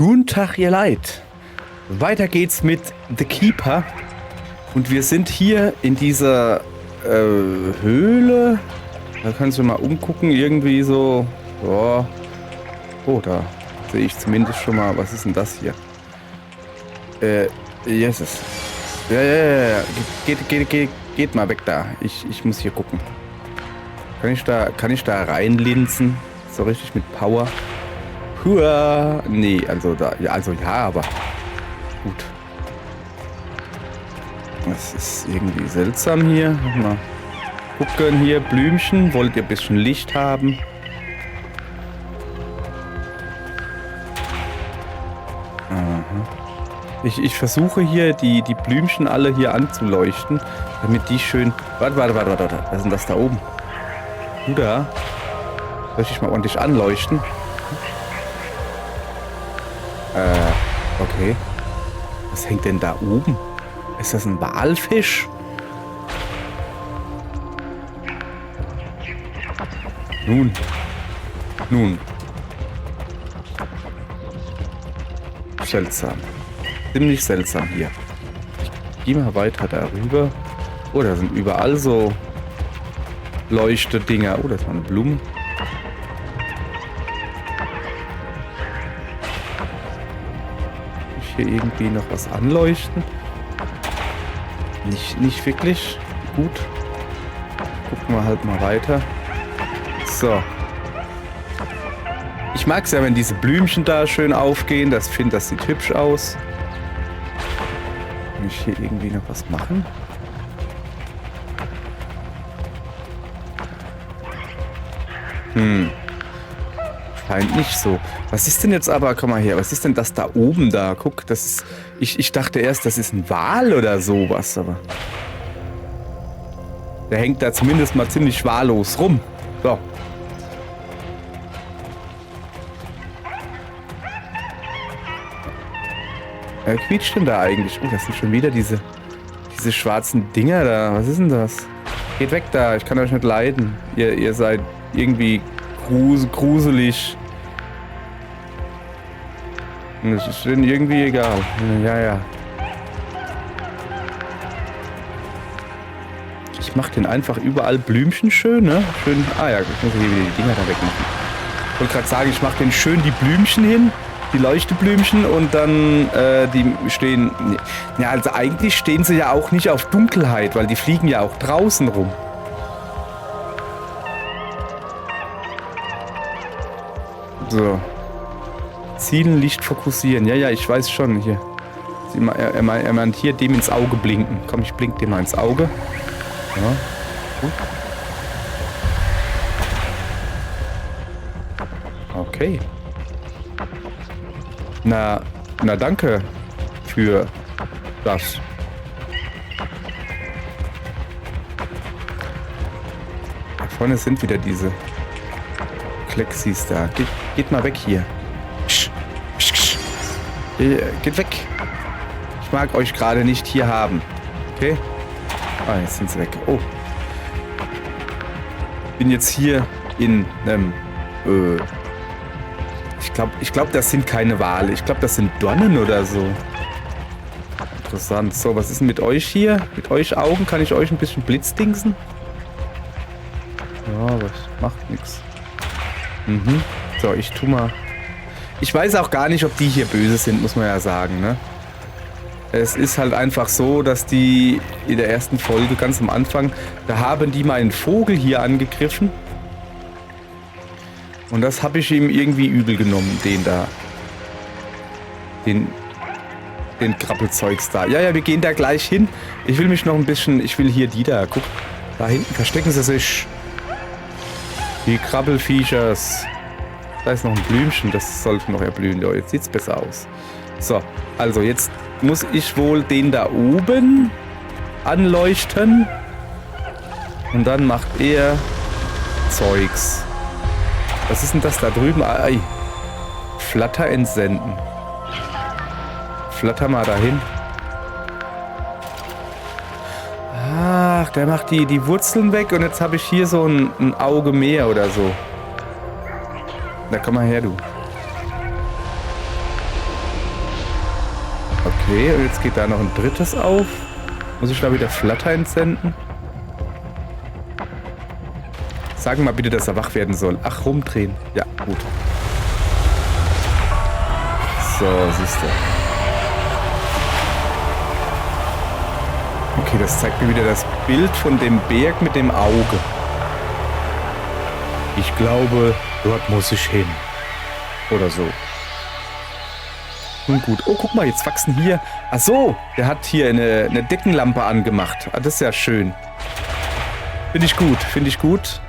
Guten Tag, ihr Leid. Weiter geht's mit The Keeper. Und wir sind hier in dieser Höhle. Da kannst du mal umgucken, irgendwie so. Ja. Oh, da sehe ich zumindest schon mal. Was ist denn das hier? Jesus. Ja. Geht mal weg da. Ich muss hier gucken. Kann ich da reinlinsen? So richtig mit Power? Hua. Nee, also da. Ja, also ja, aber gut. Das ist irgendwie seltsam hier. Mal gucken hier. Blümchen. Wollt ihr ein bisschen Licht haben? Aha. Ich versuche hier die Blümchen alle hier anzuleuchten, damit die schön... Warte. Was ist denn das da oben? Da. Soll ich mal ordentlich anleuchten? Okay. Was hängt denn da oben? Ist das ein Walfisch? Nun. Seltsam. Ziemlich seltsam hier. Ich gehe mal weiter darüber. Oh, da sind überall so Leuchtedinger. Oh, das war eine Blume. Kann ich hier irgendwie noch was anleuchten? Nicht wirklich. Gut. Gucken wir halt mal weiter. So. Ich mag es ja, wenn diese Blümchen da schön aufgehen. Das sieht hübsch aus. Kann ich hier irgendwie noch was machen? Scheint nicht so. Was ist denn jetzt aber, komm mal her, was ist denn das da oben da? Guck, das ist, ich dachte erst, das ist ein Wal oder sowas, aber der hängt da zumindest mal ziemlich wahllos rum. So. Wer quietscht denn da eigentlich? Oh, das sind schon wieder diese schwarzen Dinger da. Was ist denn das? Geht weg da, ich kann euch nicht leiden. Ihr seid irgendwie gruselig. Das ist denen irgendwie egal. Ja. Ich mach den einfach überall Blümchen schön, ne? Schön. Ah ja, ich muss hier wieder die Dinger da wegmachen. Ich wollte gerade sagen, ich mach den schön die Blümchen hin. Die Leuchteblümchen und dann die stehen... Ja, also eigentlich stehen sie ja auch nicht auf Dunkelheit, weil die fliegen ja auch draußen rum. So. Zielen, Licht fokussieren. Ja, ich weiß schon. Hier. Er meint hier dem ins Auge blinken. Komm, ich blink dem mal ins Auge. Ja. Gut. Okay. Na danke für das. Da vorne sind wieder diese Klexis da. Geht mal weg hier. Geht weg. Ich mag euch gerade nicht hier haben. Okay? Ah, jetzt sind sie weg. Oh. Bin jetzt hier in einem... Ich glaube, das sind keine Wale. Ich glaube, das sind Dornen oder so. Interessant. So, was ist denn mit euch hier? Mit euch Augen? Kann ich euch ein bisschen blitzdingsen? Ja, aber macht nichts. So, ich tu mal... Ich weiß auch gar nicht, ob die hier böse sind, muss man ja sagen, ne? Es ist halt einfach so, dass die in der ersten Folge, ganz am Anfang, da haben die mal einen Vogel hier angegriffen. Und das habe ich ihm irgendwie übel genommen, den da. Den Krabbelzeugs da. Ja, wir gehen da gleich hin. Ich will mich noch ein bisschen... Ich will hier die da. Guck, da hinten verstecken sie sich. Die Krabbelfiechers. Da ist noch ein Blümchen, das sollte noch erblühen. Ja, jetzt sieht's besser aus. So, also jetzt muss ich wohl den da oben anleuchten. Und dann macht er Zeugs. Was ist denn das da drüben? Ei. Flatter entsenden. Flatter mal dahin. Ach, der macht die Wurzeln weg und jetzt habe ich hier so ein Auge mehr oder so. Da komm mal her, du. Okay, und jetzt geht da noch ein drittes auf. Muss ich da wieder Flatter entsenden? Sag mal bitte, dass er wach werden soll. Ach, rumdrehen. Ja, gut. So, siehst du. Okay, das zeigt mir wieder das Bild von dem Berg mit dem Auge. Ich glaube, dort muss ich hin. Oder so. Nun gut. Oh, guck mal, jetzt wachsen hier... Ach so, der hat hier eine Deckenlampe angemacht. Ah, das ist ja schön. Finde ich gut, finde ich gut.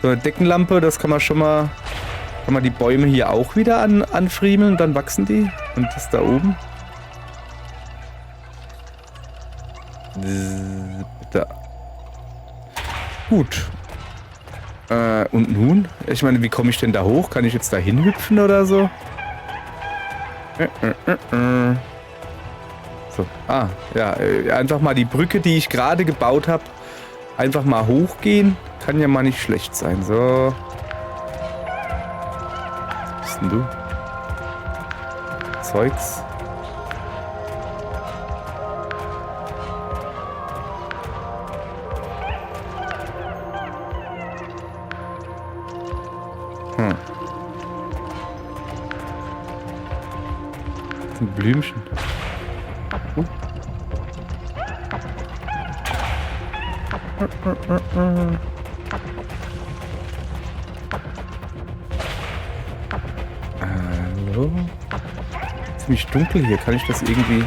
So eine Deckenlampe, das kann man schon mal... Kann man die Bäume hier auch wieder anfriemeln und dann wachsen die. Und das da oben. Da. Gut. Und nun? Ich meine, wie komme ich denn da hoch? Kann ich jetzt da hinhüpfen oder so? So. Ah, ja. Einfach mal die Brücke, die ich gerade gebaut habe, einfach mal hochgehen. Kann ja mal nicht schlecht sein. So. Was bist denn du? Zeugs. Ein Blümchen. Hallo? Ziemlich dunkel hier. Kann ich das irgendwie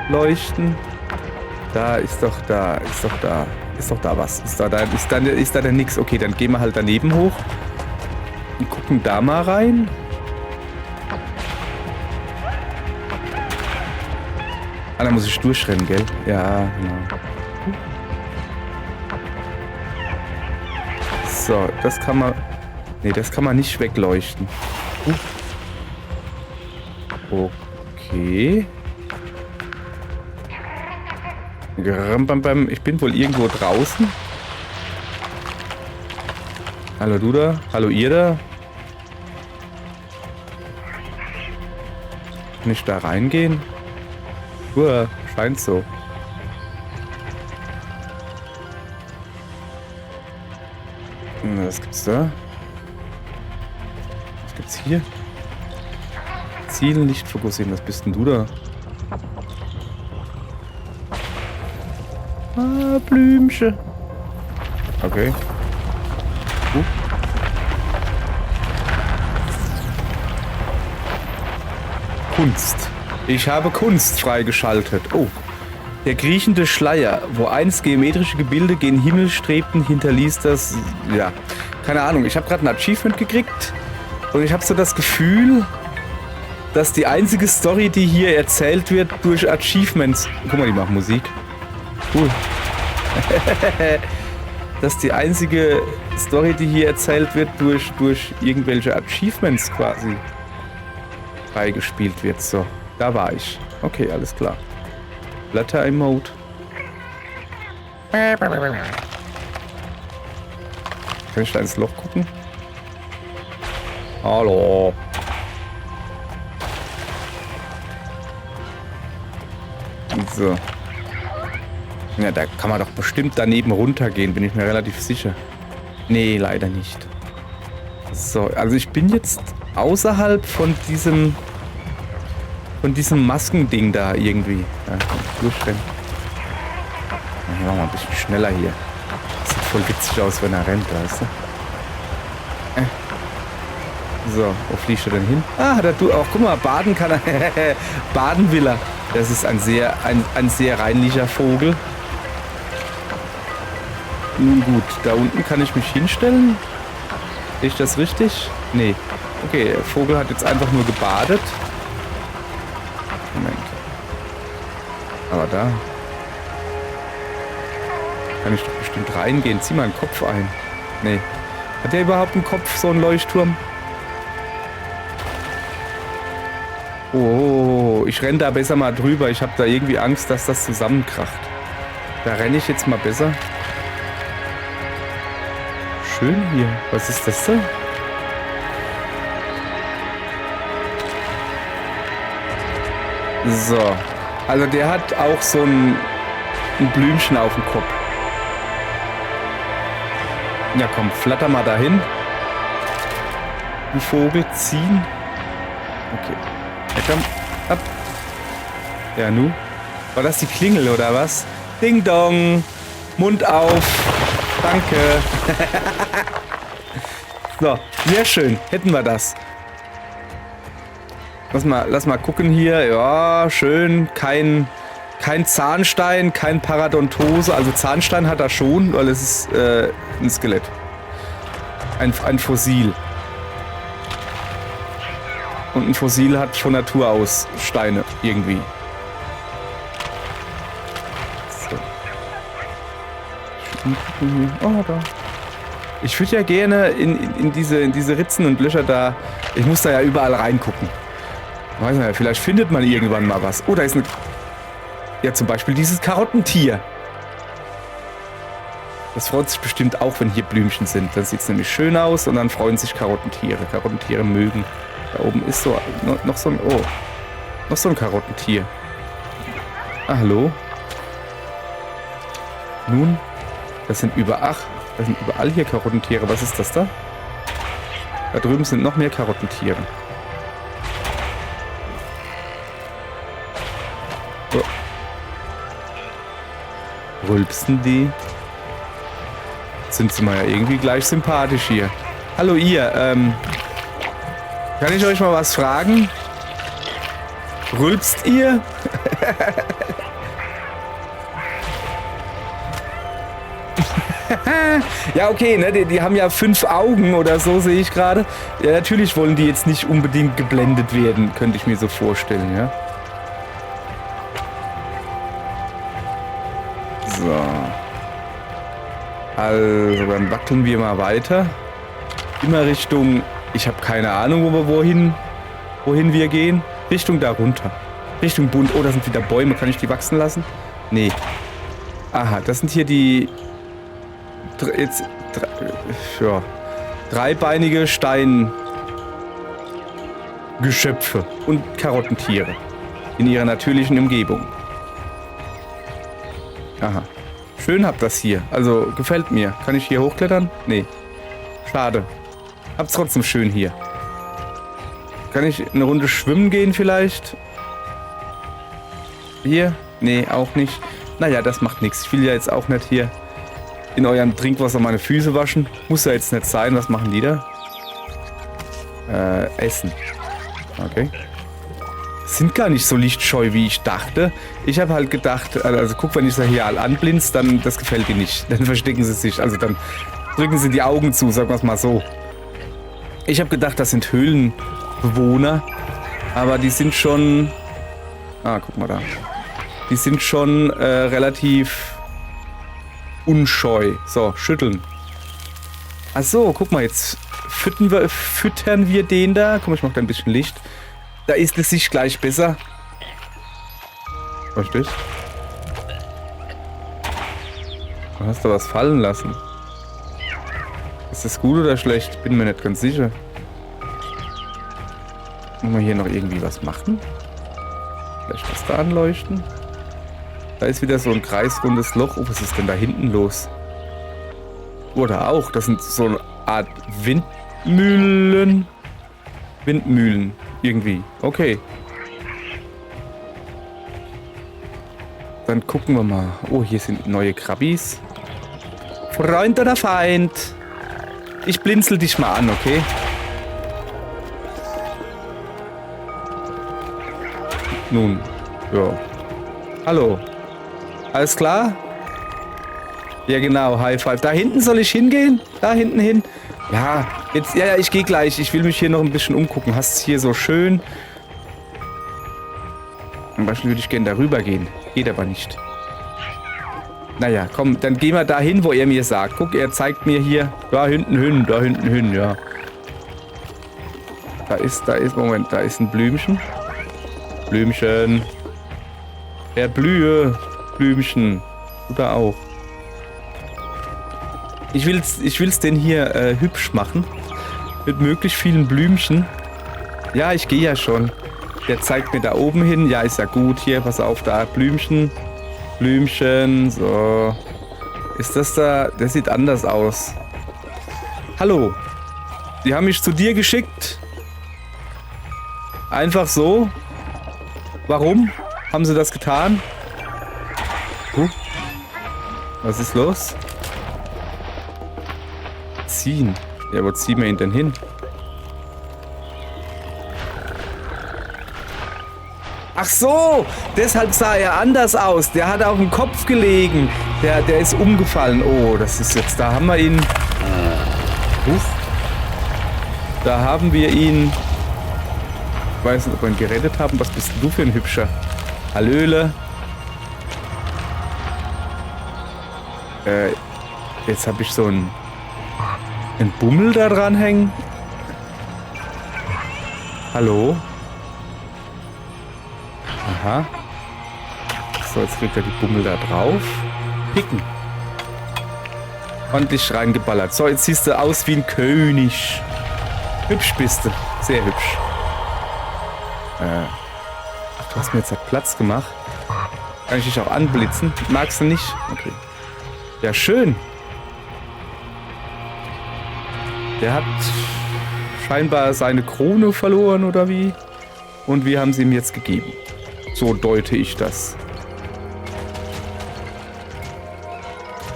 anleuchten? Da ist doch da was. Ist da denn nix? Okay, dann gehen wir halt daneben hoch und gucken da mal rein. Ah, da muss ich durchrennen, gell? Ja, genau. So, das kann man... Nee, das kann man nicht wegleuchten. Okay. Ich bin wohl irgendwo draußen. Hallo du da? Hallo ihr da? Kann ich da reingehen? Scheint so. Was gibt's da? Was gibt's hier? Ziel nicht fokussieren. Was bist denn du da? Ah, Blümchen. Okay. Kunst. Ich habe Kunst freigeschaltet. Oh. Der kriechende Schleier, wo einst geometrische Gebilde gen Himmel strebten, hinterließ das... Ja, keine Ahnung. Ich habe gerade ein Achievement gekriegt und ich habe so das Gefühl, dass die einzige Story, die hier erzählt wird, durch Achievements... Guck mal, die machen Musik. Cool. Dass die einzige Story, die hier erzählt wird, durch irgendwelche Achievements quasi freigespielt wird. So. Da war ich. Okay, alles klar. Blätter-Emote. Kann ich da ins Loch gucken? Hallo. So. Ja, da kann man doch bestimmt daneben runtergehen, bin ich mir relativ sicher. Nee, leider nicht. So, also ich bin jetzt außerhalb von diesem Maskending da irgendwie. Ja, durchrennen. Ja, machen wir ein bisschen schneller hier. Sieht voll witzig aus, wenn er rennt, weißt du? So, wo fliegst du denn hin? Ah, da du auch. Guck mal, baden kann er. Baden will er. Das ist ein sehr reinlicher Vogel. Nun gut, da unten kann ich mich hinstellen. Sehe ich das richtig? Nee. Okay, der Vogel hat jetzt einfach nur gebadet. Moment. Aber da kann ich doch bestimmt reingehen. Zieh mal einen Kopf ein. Nee. Hat der überhaupt einen Kopf, so ein Leuchtturm? Oh, ich renne da besser mal drüber. Ich habe da irgendwie Angst, dass das zusammenkracht. Da renne ich jetzt mal besser. Schön hier. Was ist das denn? So. Also der hat auch so ein Blümchen auf dem Kopf. Ja komm, flatter mal dahin. Den Vogel ziehen. Okay. Ja komm, ab. Ja nu. War das die Klingel oder was? Ding dong. Mund auf. Danke. So, sehr schön. Hätten wir das. Lass mal gucken hier. Ja, schön. Kein Zahnstein, kein Paradontose. Also Zahnstein hat er schon, weil es ist ein Skelett. Ein Fossil. Und ein Fossil hat von Natur aus Steine irgendwie. So. Oh, da. Ich würde ja gerne in diese Ritzen und Löcher da. Ich muss da ja überall reingucken. Weiß nicht, vielleicht findet man irgendwann mal was. Oh, da ist eine. Ja, zum Beispiel dieses Karottentier. Das freut sich bestimmt auch, wenn hier Blümchen sind. Dann sieht es nämlich schön aus und dann freuen sich Karottentiere. Karottentiere mögen. Da oben ist so noch so ein. Oh. Noch so ein Karottentier. Ah, hallo. Nun. Das sind überall hier Karottentiere. Was ist das da? Da drüben sind noch mehr Karottentiere. Oh. Rülpsen die? Sind sie mal ja irgendwie gleich sympathisch hier. Hallo ihr, kann ich euch mal was fragen? Rülpst ihr? Ja, okay, ne, die haben ja 5 Augen oder so, sehe ich gerade. Ja, natürlich wollen die jetzt nicht unbedingt geblendet werden, könnte ich mir so vorstellen, ja. So. Also, dann wackeln wir mal weiter. Immer Richtung, ich habe keine Ahnung, wohin wir gehen. Richtung da runter. Richtung Bund. Oh, da sind wieder Bäume. Kann ich die wachsen lassen? Nee. Aha, das sind hier die dreibeinige Steingeschöpfe und Karottentiere in ihrer natürlichen Umgebung. Aha. Schön habt das hier. Also gefällt mir. Kann ich hier hochklettern? Nee. Schade. Hab's trotzdem schön hier. Kann ich eine Runde schwimmen gehen vielleicht? Hier? Nee, auch nicht. Naja, das macht nichts. Ich will ja jetzt auch nicht hier in eurem Trinkwasser meine Füße waschen. Muss ja jetzt nicht sein. Was machen die da? Essen. Okay. Sind gar nicht so lichtscheu, wie ich dachte. Ich habe halt gedacht, also guck, wenn ich sie hier alle anblinz, dann das gefällt ihnen nicht. Dann verstecken sie sich. Also dann drücken sie die Augen zu, sagen wir es mal so. Ich habe gedacht, das sind Höhlenbewohner. Aber die sind schon... Ah, guck mal da. Die sind schon relativ unscheu. So, schütteln. Ach so, guck mal, jetzt füttern wir den da. Komm, ich mach da ein bisschen Licht. Da ist es sich gleich besser. Verstehst du? Du hast da was fallen lassen. Ist das gut oder schlecht? Bin mir nicht ganz sicher. Wollen wir hier noch irgendwie was machen? Vielleicht was da anleuchten? Da ist wieder so ein kreisrundes Loch. Oh, was ist denn da hinten los? Oder auch, das sind so eine Art Windmühlen. Windmühlen. Irgendwie. Okay. Dann gucken wir mal. Oh, hier sind neue Krabbis. Freund oder Feind? Ich blinzel dich mal an, okay? Nun. Ja. Hallo. Alles klar? Ja, genau. High Five. Da hinten soll ich hingehen? Da hinten hin? Ja, jetzt, ja, ich gehe gleich. Ich will mich hier noch ein bisschen umgucken. Hast es hier so schön? Zum Beispiel würde ich gerne darüber gehen. Geht aber nicht. Naja, komm, dann gehen wir da hin, wo er mir sagt. Guck, er zeigt mir hier. Da hinten hin, ja. Da ist, Moment, da ist ein Blümchen. Blümchen. Erblühe. Blümchen. Du da auch. Ich will's denn hier hübsch machen. Mit möglichst vielen Blümchen. Ja, ich gehe ja schon. Der zeigt mir da oben hin. Ja, ist ja gut. Hier, pass auf, da. Blümchen. Blümchen. So. Ist das da? Das sieht anders aus. Hallo. Die haben mich zu dir geschickt. Einfach so. Warum haben sie das getan? Was ist los? Ziehen. Ja, wo ziehen wir ihn denn hin? Ach so, deshalb sah er anders aus. Der hat auf dem Kopf gelegen. Der ist umgefallen. Oh, das ist jetzt, da haben wir ihn. Da haben wir ihn. Ich weiß nicht, ob wir ihn gerettet haben. Was bist du für ein Hübscher? Hallöle. Jetzt habe ich so einen Bummel da dran hängen. Hallo? Aha. So, jetzt kriegt er die Bummel da drauf. Picken. Und dich reingeballert. So, jetzt siehst du aus wie ein König. Hübsch bist du. Sehr hübsch. Ach, du hast mir jetzt halt Platz gemacht. Kann ich dich auch anblitzen? Magst du nicht? Okay. Ja, schön. Der hat scheinbar seine Krone verloren, oder wie? Und wir haben sie ihm jetzt gegeben. So deute ich das.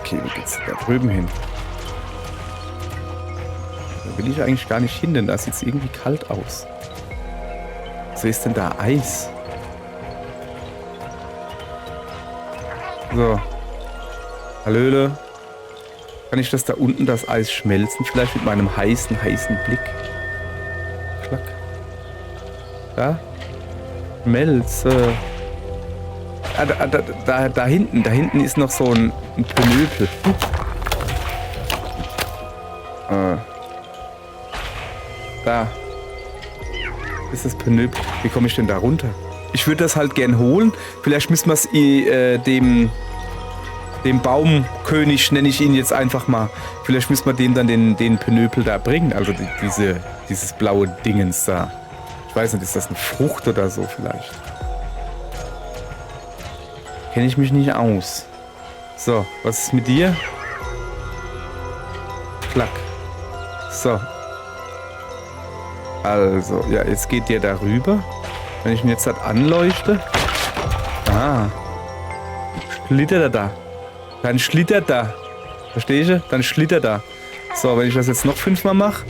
Okay, wie geht's da drüben hin? Da will ich eigentlich gar nicht hin, denn da sieht es irgendwie kalt aus. So, ist denn da Eis? So. Hallöle. Kann ich das da unten, das Eis schmelzen? Vielleicht mit meinem heißen Blick. Klack. Da. Schmelze. Da hinten ist noch so ein Pönöpel. Da. Ist das Pönöpel. Wie komme ich denn da runter? Ich würde das halt gern holen. Vielleicht müssen wir es dem Baumkönig, nenne ich ihn jetzt einfach mal. Vielleicht müssen wir dem dann den Pönöpel da bringen. Also dieses blaue Dingens da. Ich weiß nicht, ist das eine Frucht oder so vielleicht? Kenne ich mich nicht aus. So, was ist mit dir? Klack. So. Also, ja, jetzt geht der da rüber. Wenn ich ihn jetzt halt anleuchte. Ah. Schlittert er da. Dann schlittert da. Verstehst du? Dann schlittert da. So, wenn ich das jetzt noch 5-mal mache.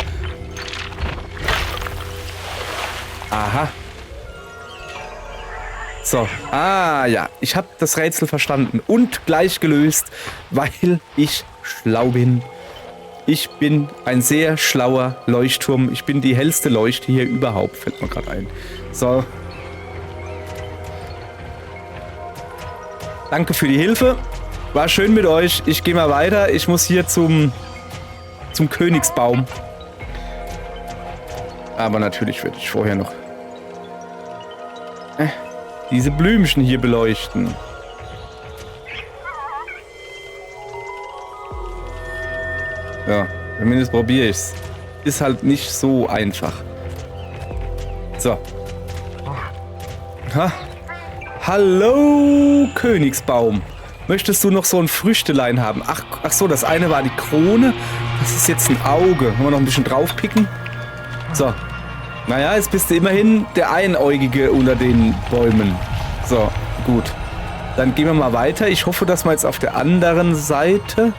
Aha. So. Ah, ja. Ich habe das Rätsel verstanden. Und gleich gelöst, weil ich schlau bin. Ich bin ein sehr schlauer Leuchtturm. Ich bin die hellste Leuchte hier überhaupt. Fällt mir gerade ein. So. Danke für die Hilfe. War schön mit euch. Ich gehe mal weiter. Ich muss hier zum Königsbaum. Aber natürlich werde ich vorher noch diese Blümchen hier beleuchten. Ja, zumindest probiere ich es. Ist halt nicht so einfach. So. Ha. Hallo, Königsbaum. Möchtest du noch so ein Früchtelein haben? Ach so, das eine war die Krone. Das ist jetzt ein Auge. Wollen wir noch ein bisschen draufpicken? So. Naja, jetzt bist du immerhin der Einäugige unter den Bäumen. So, gut. Dann gehen wir mal weiter. Ich hoffe, dass wir jetzt auf der anderen Seite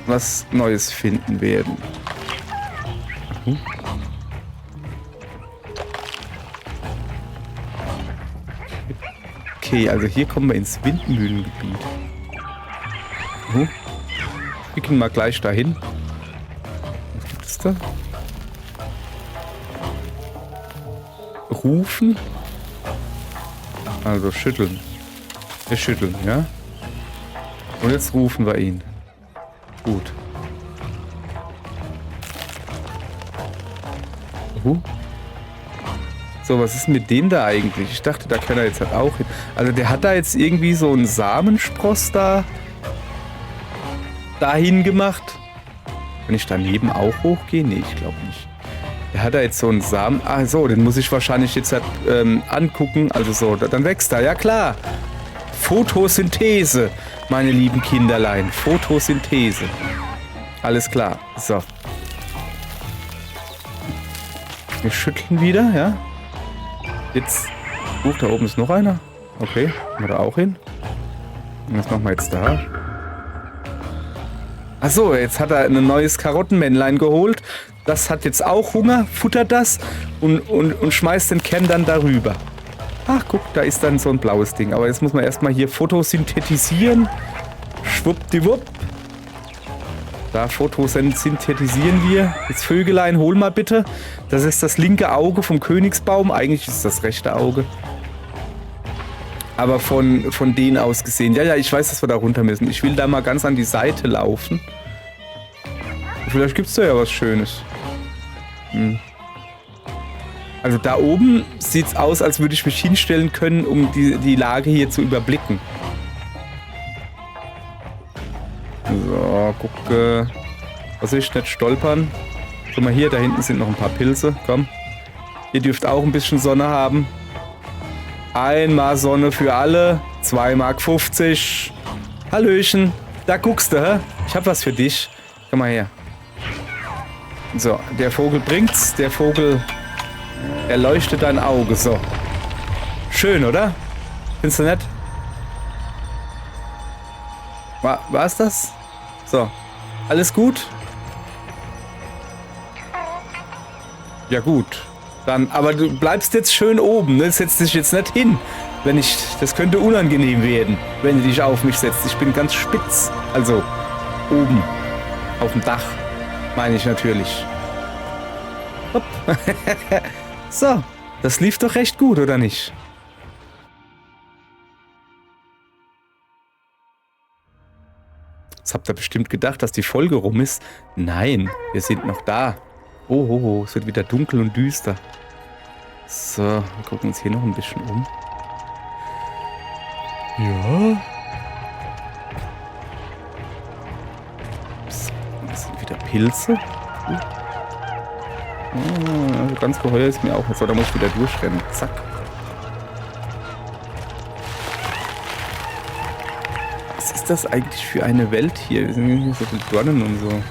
was Neues finden werden. Okay, also hier kommen wir ins Windmühlengebiet. Wir gehen mal gleich dahin. Was gibt es da? Rufen. Also schütteln. Wir schütteln, ja? Und jetzt rufen wir ihn. Gut. So, was ist mit dem da eigentlich? Ich dachte, da kann er jetzt halt auch hin. Also der hat da jetzt irgendwie so einen Samenspross dahin gemacht. Kann ich daneben auch hochgehen? Nee, ich glaube nicht. Der hat da jetzt so einen Samen. Ah, so, den muss ich wahrscheinlich jetzt halt, angucken. Also so, dann wächst er. Ja, klar. Photosynthese, meine lieben Kinderlein. Photosynthese. Alles klar. So. Wir schütteln wieder, ja. Jetzt. Da oben ist noch einer. Okay, machen wir da auch hin. Und was machen wir jetzt da? Achso, jetzt hat er ein neues Karottenmännlein geholt. Das hat jetzt auch Hunger, futtert das und schmeißt den Kern dann darüber. Ach, guck, da ist dann so ein blaues Ding. Aber jetzt muss man erstmal hier photosynthetisieren. Schwuppdiwupp. Da photosynthetisieren wir. Jetzt Vögelein, hol mal bitte. Das ist das linke Auge vom Königsbaum. Eigentlich ist es das rechte Auge. Aber von denen aus gesehen. Ja, ich weiß, dass wir da runter müssen. Ich will da mal ganz an die Seite laufen. Vielleicht gibt es da ja was Schönes. Also da oben sieht es aus, als würde ich mich hinstellen können, um die Lage hier zu überblicken. So, gucke. Was ich nicht stolpern. Guck mal hier, da hinten sind noch ein paar Pilze. Komm. Ihr dürft auch ein bisschen Sonne haben. Einmal Sonne für alle. 2,50 Mark. Hallöchen. Da guckst du, hä? Ich hab was für dich. Komm mal her. So, der Vogel bringt's. Der Vogel erleuchtet dein Auge. So. Schön, oder? Findest du nett? War's das? So. Alles gut? Ja gut. Dann, aber du bleibst jetzt schön oben, ne? Setz dich jetzt nicht hin. Das könnte unangenehm werden, wenn du dich auf mich setzt. Ich bin ganz spitz. Also, oben. Auf dem Dach. Meine ich natürlich. Hopp. So, das lief doch recht gut, oder nicht? Jetzt habt ihr bestimmt gedacht, dass die Folge rum ist. Nein, wir sind noch da. Oh, es wird wieder dunkel und düster. So, wir gucken uns hier noch ein bisschen um. Ja. So, das sind wieder Pilze. Also ganz geheuer ist mir auch. So, da muss ich wieder durchrennen. Zack. Was ist das eigentlich für eine Welt hier? Wir sind hier so viele Dornen und so.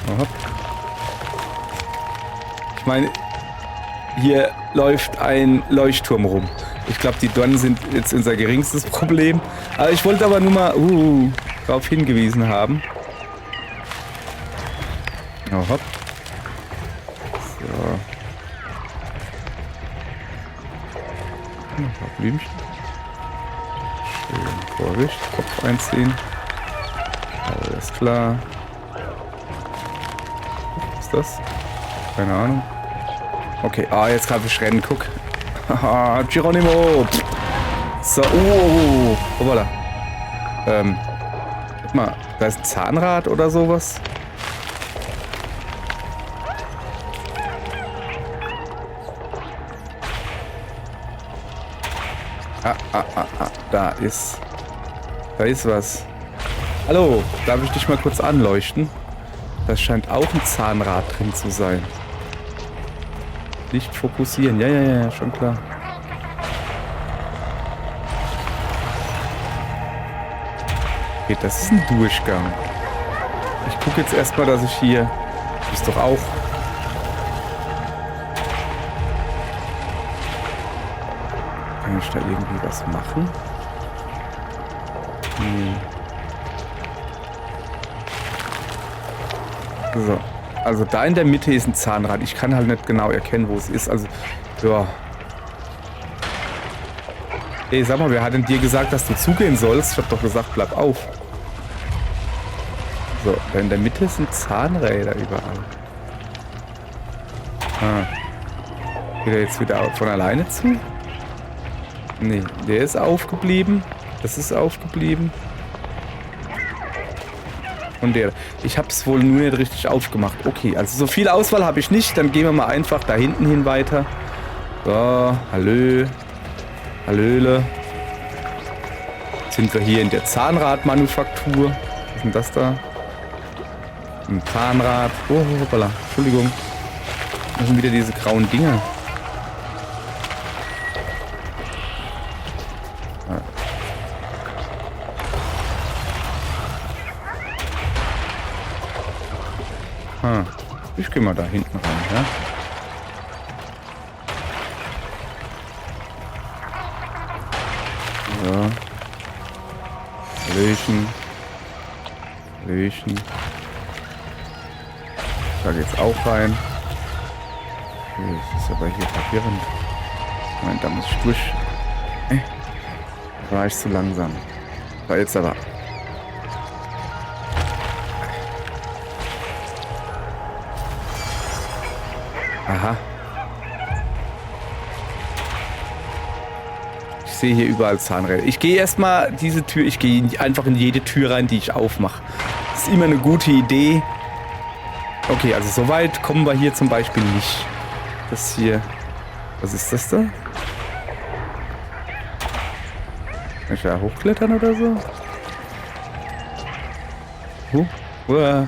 Oh. Ich meine, hier läuft ein Leuchtturm rum. Ich glaube, die Dornen sind jetzt unser geringstes Problem. Aber ich wollte aber nur mal darauf hingewiesen haben. Oh, hopp. So. Ein paar Blümchen. Schön Vorsicht. Kopf einziehen. Alles klar. Was ist das? Keine Ahnung. Okay, jetzt kann ich rennen, guck. Haha, Geronimo! So, hoppala. Guck mal, da ist ein Zahnrad oder sowas. Da ist was. Hallo, darf ich dich mal kurz anleuchten? Da scheint auch ein Zahnrad drin zu sein. Licht fokussieren. Ja, schon klar. Okay, das ist ein Durchgang. Ich gucke jetzt erstmal, dass ich hier... Ist doch auch... Kann ich da irgendwie was machen? So. Also da in der Mitte ist ein Zahnrad. Ich kann halt nicht genau erkennen, wo es ist. Also, ja. Ey, sag mal, wer hat denn dir gesagt, dass du zugehen sollst? Ich hab doch gesagt, bleib auf. So, da in der Mitte sind Zahnräder überall. Geht er jetzt wieder von alleine zu? Nee, der ist aufgeblieben. Das ist aufgeblieben. Und der. Ich habe es wohl nur nicht richtig aufgemacht. Okay, also so viel Auswahl habe ich nicht. Dann gehen wir mal einfach da hinten hin weiter. So, hallö. Hallöle. Sind wir hier in der Zahnradmanufaktur. Was ist denn das da? Ein Zahnrad. Oh, hoppala. Entschuldigung. Das sind wieder diese grauen Dinger. Ich gehe mal da hinten rein, ja? So. Löchen. Löchen. Da geht's auch rein. Okay, das ist aber hier verwirrend. Moment, da muss ich durch. Da war ich zu langsam. War jetzt aber. Aha. Ich sehe hier überall Zahnräder. Ich gehe erstmal diese Tür, ich gehe einfach in jede Tür rein, die ich aufmache. Das ist immer eine gute Idee. Okay, also so weit kommen wir hier zum Beispiel nicht. Das hier. Was ist das da? Kann ich da hochklettern oder so? Uah.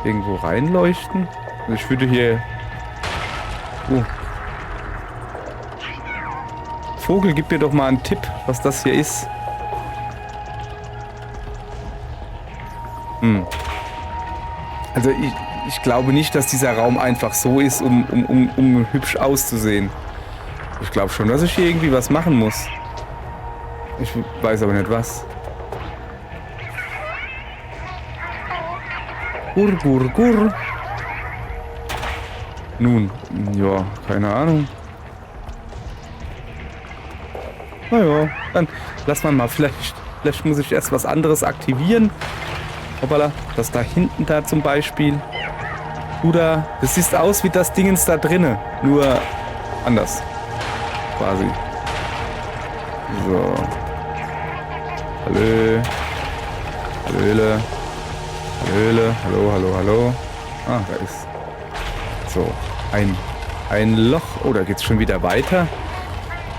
Irgendwo reinleuchten? Also ich würde hier... Vogel, gib mir doch mal einen Tipp, was das hier ist. Also ich glaube nicht, dass dieser Raum einfach so ist, um hübsch auszusehen. Ich glaube schon, dass ich hier irgendwie was machen muss. Ich weiß aber nicht was. Gur, gur, gur. Nun, ja, keine Ahnung. Naja, dann lass man mal. Vielleicht muss ich erst was anderes aktivieren. Hoppala, das da hinten da zum Beispiel. Du da, das sieht aus wie das Dingens da drinne. Nur anders. Quasi. So. Hallo. Hallöle. Höhle, hallo, hallo, hallo. Ah, da ist so ein Loch. Oh, da geht's schon wieder weiter.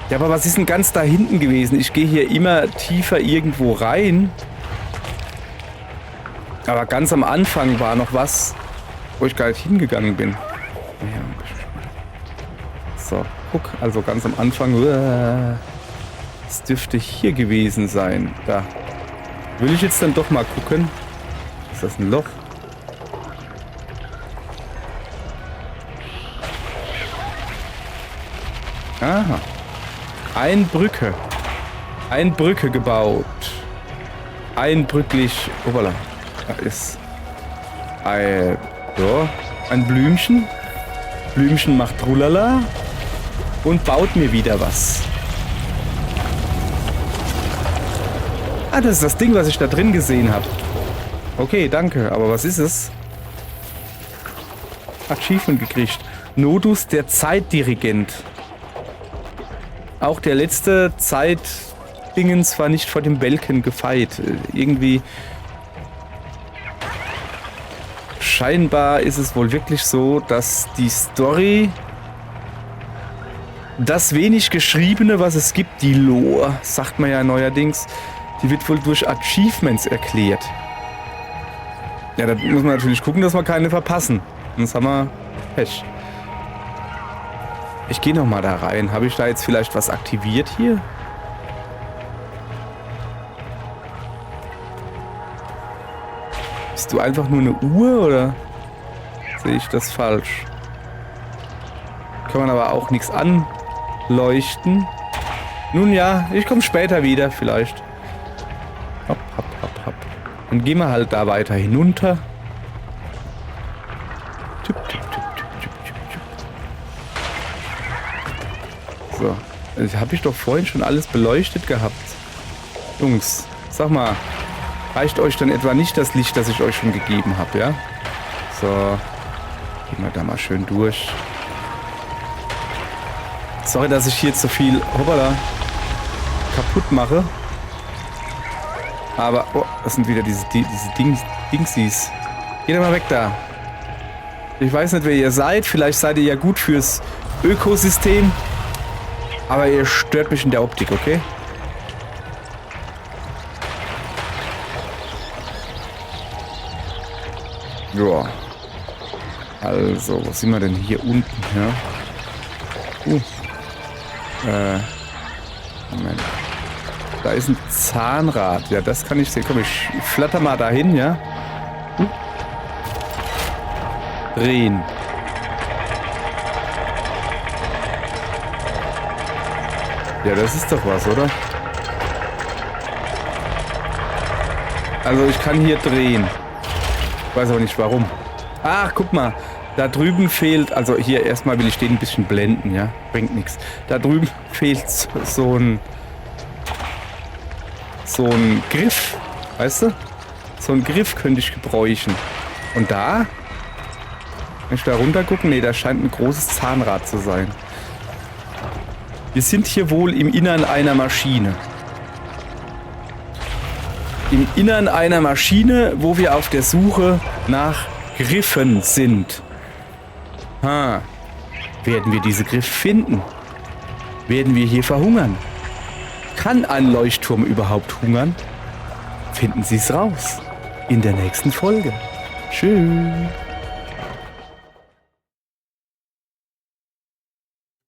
Ja, aber was ist denn ganz da hinten gewesen? Ich gehe hier immer tiefer irgendwo rein. Aber ganz am Anfang war noch was, wo ich gar nicht hingegangen bin. So, guck, also ganz am Anfang. Es dürfte hier gewesen sein. Da. Will ich jetzt dann doch mal gucken. Ist das ein Loch? Aha. Einbrücke gebaut. Einbrücklich. Hoppala. Da ist ein Blümchen. Blümchen macht Trulala und baut mir wieder was. Ah, das ist das Ding, was ich da drin gesehen habe. Okay, danke. Aber was ist es? Achievement gekriegt. Nodus, der Zeitdirigent. Auch der letzte Zeitdingens war nicht vor dem Welken gefeit. Irgendwie... Scheinbar ist es wohl wirklich so, dass die Story... Das wenig Geschriebene, was es gibt, die Lore, sagt man ja neuerdings, die wird wohl durch Achievements erklärt. Ja, da muss man natürlich gucken, dass wir keine verpassen. Sonst haben wir Pech. Ich gehe nochmal da rein. Habe ich da jetzt vielleicht was aktiviert hier? Bist du einfach nur eine Uhr oder sehe ich das falsch? Kann man aber auch nichts anleuchten. Nun ja, ich komme später wieder vielleicht. Hopp, hopp, hopp, hopp. Dann gehen wir halt da weiter hinunter. So, das habe ich doch vorhin schon alles beleuchtet gehabt. Jungs, sag mal, reicht euch dann etwa nicht das Licht, das ich euch schon gegeben habe, ja? So, gehen wir da mal schön durch. Sorry, dass ich hier zu viel hoppala, kaputt mache. Aber, oh, das sind wieder diese Dingsies. Geht doch mal weg da. Ich weiß nicht, wer ihr seid. Vielleicht seid ihr ja gut fürs Ökosystem. Aber ihr stört mich in der Optik, okay? Ja. Also, was sind wir denn hier unten? Ja. Moment. Da ist ein Zahnrad. Ja, das kann ich sehen. Komm, ich flatter mal dahin, ja. Drehen. Ja, das ist doch was, oder? Also ich kann hier drehen. Ich weiß aber nicht warum. Ach, guck mal. Da drüben fehlt, also hier erstmal will ich den ein bisschen blenden, ja. Bringt nichts. Da drüben fehlt so ein Griff. Weißt du? So ein Griff könnte ich gebräuchen. Und da? Wenn ich da runter gucke, nee, da scheint ein großes Zahnrad zu sein. Wir sind hier wohl im Innern einer Maschine. Im Innern einer Maschine, wo wir auf der Suche nach Griffen sind. Werden wir diese Griffe finden? Werden wir hier verhungern? Kann ein Leuchtturm überhaupt hungern? Finden Sie es raus in der nächsten Folge. Tschüss.